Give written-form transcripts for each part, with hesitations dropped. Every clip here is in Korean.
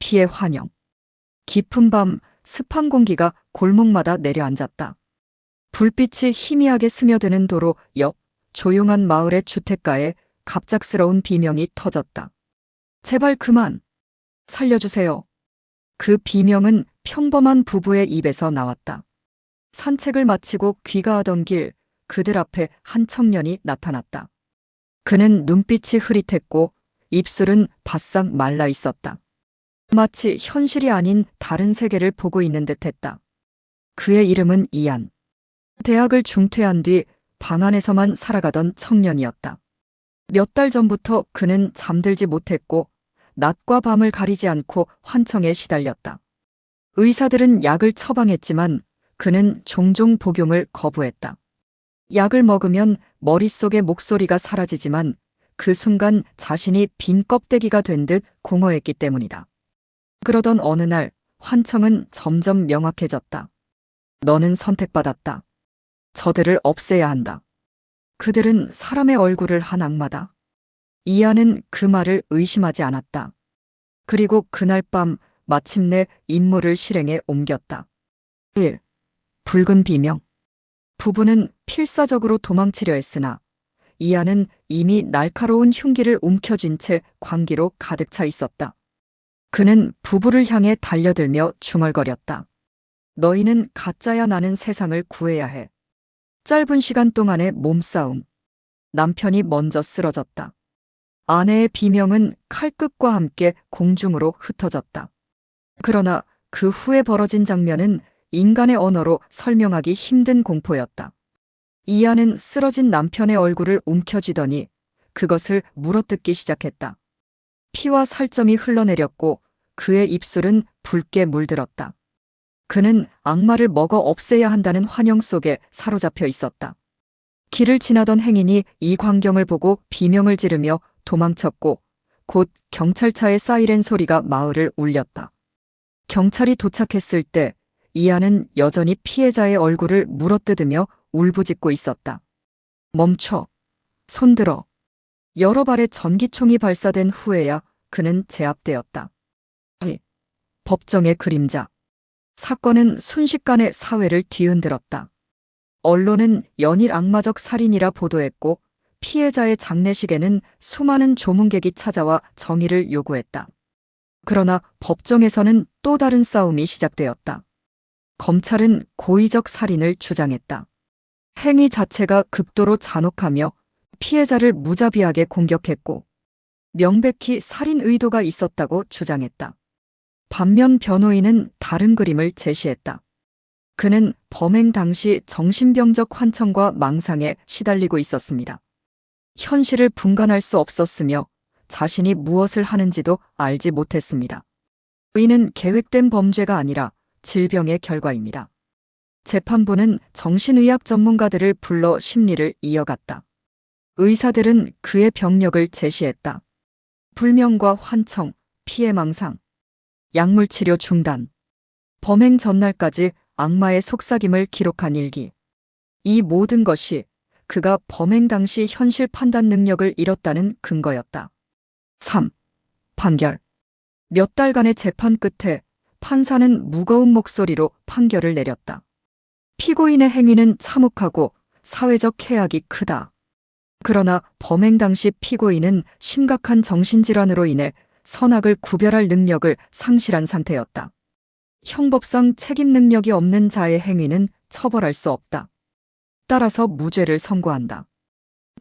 피해 환영. 깊은 밤 습한 공기가 골목마다 내려앉았다. 불빛이 희미하게 스며드는 도로 옆 조용한 마을의 주택가에 갑작스러운 비명이 터졌다. 제발 그만! 살려주세요. 그 비명은 평범한 부부의 입에서 나왔다. 산책을 마치고 귀가하던 길 그들 앞에 한 청년이 나타났다. 그는 눈빛이 흐릿했고 입술은 바싹 말라 있었다. 마치 현실이 아닌 다른 세계를 보고 있는 듯했다. 그의 이름은 이안. 대학을 중퇴한 뒤 방 안에서만 살아가던 청년이었다. 몇 달 전부터 그는 잠들지 못했고 낮과 밤을 가리지 않고 환청에 시달렸다. 의사들은 약을 처방했지만 그는 종종 복용을 거부했다. 약을 먹으면 머릿속의 목소리가 사라지지만 그 순간 자신이 빈 껍데기가 된 듯 공허했기 때문이다. 그러던 어느 날 환청은 점점 명확해졌다. 너는 선택받았다. 저들을 없애야 한다. 그들은 사람의 얼굴을 한 악마다. 이안은 그 말을 의심하지 않았다. 그리고 그날 밤 마침내 임무를 실행에 옮겼다. 1. 붉은 비명. 부부는 필사적으로 도망치려 했으나 이안은 이미 날카로운 흉기를 움켜쥔 채 광기로 가득 차 있었다. 그는 부부를 향해 달려들며 중얼거렸다. 너희는 가짜야. 나는 세상을 구해야 해. 짧은 시간 동안의 몸싸움. 남편이 먼저 쓰러졌다. 아내의 비명은 칼끝과 함께 공중으로 흩어졌다. 그러나 그 후에 벌어진 장면은 인간의 언어로 설명하기 힘든 공포였다. 이안은 쓰러진 남편의 얼굴을 움켜쥐더니 그것을 물어뜯기 시작했다. 피와 살점이 흘러내렸고 그의 입술은 붉게 물들었다. 그는 악마를 먹어 없애야 한다는 환영 속에 사로잡혀 있었다. 길을 지나던 행인이 이 광경을 보고 비명을 지르며 도망쳤고 곧 경찰차의 사이렌 소리가 마을을 울렸다. 경찰이 도착했을 때 이안은 여전히 피해자의 얼굴을 물어뜯으며 울부짖고 있었다. 멈춰. 손들어. 여러 발의 전기총이 발사된 후에야 그는 제압되었다. 법정의 그림자. 사건은 순식간에 사회를 뒤흔들었다. 언론은 연일 악마적 살인이라 보도했고 피해자의 장례식에는 수많은 조문객이 찾아와 정의를 요구했다. 그러나 법정에서는 또 다른 싸움이 시작되었다. 검찰은 고의적 살인을 주장했다. 행위 자체가 극도로 잔혹하며 피해자를 무자비하게 공격했고 명백히 살인 의도가 있었다고 주장했다. 반면 변호인은 다른 그림을 제시했다. 그는 범행 당시 정신병적 환청과 망상에 시달리고 있었습니다. 현실을 분간할 수 없었으며 자신이 무엇을 하는지도 알지 못했습니다. 이는 계획된 범죄가 아니라 질병의 결과입니다. 재판부는 정신의학 전문가들을 불러 심리를 이어갔다. 의사들은 그의 병력을 제시했다. 불명과 환청, 피해망상, 약물치료 중단, 범행 전날까지 악마의 속삭임을 기록한 일기. 이 모든 것이 그가 범행 당시 현실 판단 능력을 잃었다는 근거였다. 3. 판결. 몇 달간의 재판 끝에 판사는 무거운 목소리로 판결을 내렸다. 피고인의 행위는 참혹하고 사회적 해악이 크다. 그러나 범행 당시 피고인은 심각한 정신질환으로 인해 선악을 구별할 능력을 상실한 상태였다. 형법상 책임 능력이 없는 자의 행위는 처벌할 수 없다. 따라서 무죄를 선고한다.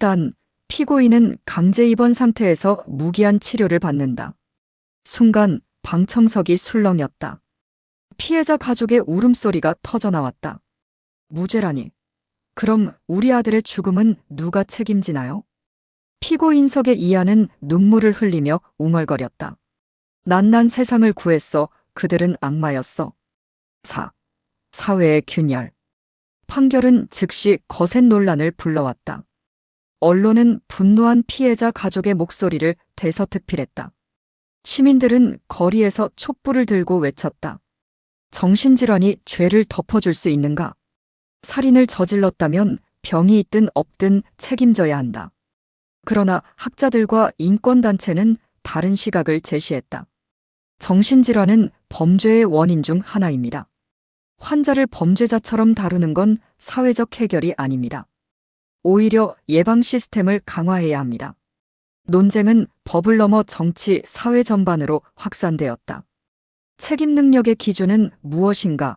단, 피고인은 강제 입원 상태에서 무기한 치료를 받는다. 순간 방청석이 술렁였다. 피해자 가족의 울음소리가 터져나왔다. 무죄라니. 그럼 우리 아들의 죽음은 누가 책임지나요? 피고인석의 이안은 눈물을 흘리며 웅얼거렸다. 난 세상을 구했어. 그들은 악마였어. 4. 사회의 균열. 판결은 즉시 거센 논란을 불러왔다. 언론은 분노한 피해자 가족의 목소리를 대서특필했다. 시민들은 거리에서 촛불을 들고 외쳤다. 정신질환이 죄를 덮어줄 수 있는가? 살인을 저질렀다면 병이 있든 없든 책임져야 한다. 그러나 학자들과 인권단체는 다른 시각을 제시했다. 정신질환은 범죄의 원인 중 하나입니다. 환자를 범죄자처럼 다루는 건 사회적 해결이 아닙니다. 오히려 예방 시스템을 강화해야 합니다. 논쟁은 법을 넘어 정치, 사회 전반으로 확산되었다. 책임 능력의 기준은 무엇인가?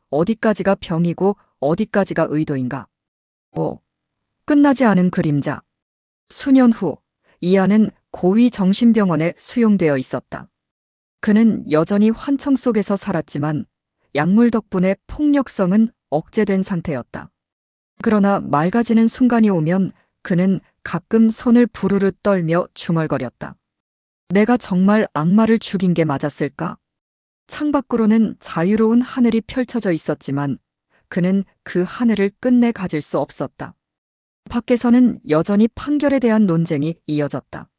어디까지가 병이고 어디까지가 의도인가? 5. 끝나지 않은 그림자. 수년 후, 이하는 고위 정신병원에 수용되어 있었다. 그는 여전히 환청 속에서 살았지만 약물 덕분에 폭력성은 억제된 상태였다. 그러나 맑아지는 순간이 오면 그는 가끔 손을 부르르 떨며 중얼거렸다. 내가 정말 악마를 죽인 게 맞았을까? 창밖으로는 자유로운 하늘이 펼쳐져 있었지만 그는 그 하늘을 끝내 가질 수 없었다. 밖에서는 여전히 판결에 대한 논쟁이 이어졌다.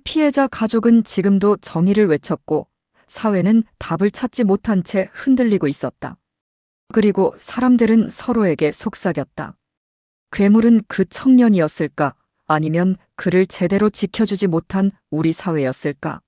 피해자 가족은 지금도 정의를 외쳤고 사회는 답을 찾지 못한 채 흔들리고 있었다. 그리고 사람들은 서로에게 속삭였다. 괴물은 그 청년이었을까? 아니면 그를 제대로 지켜주지 못한 우리 사회였을까?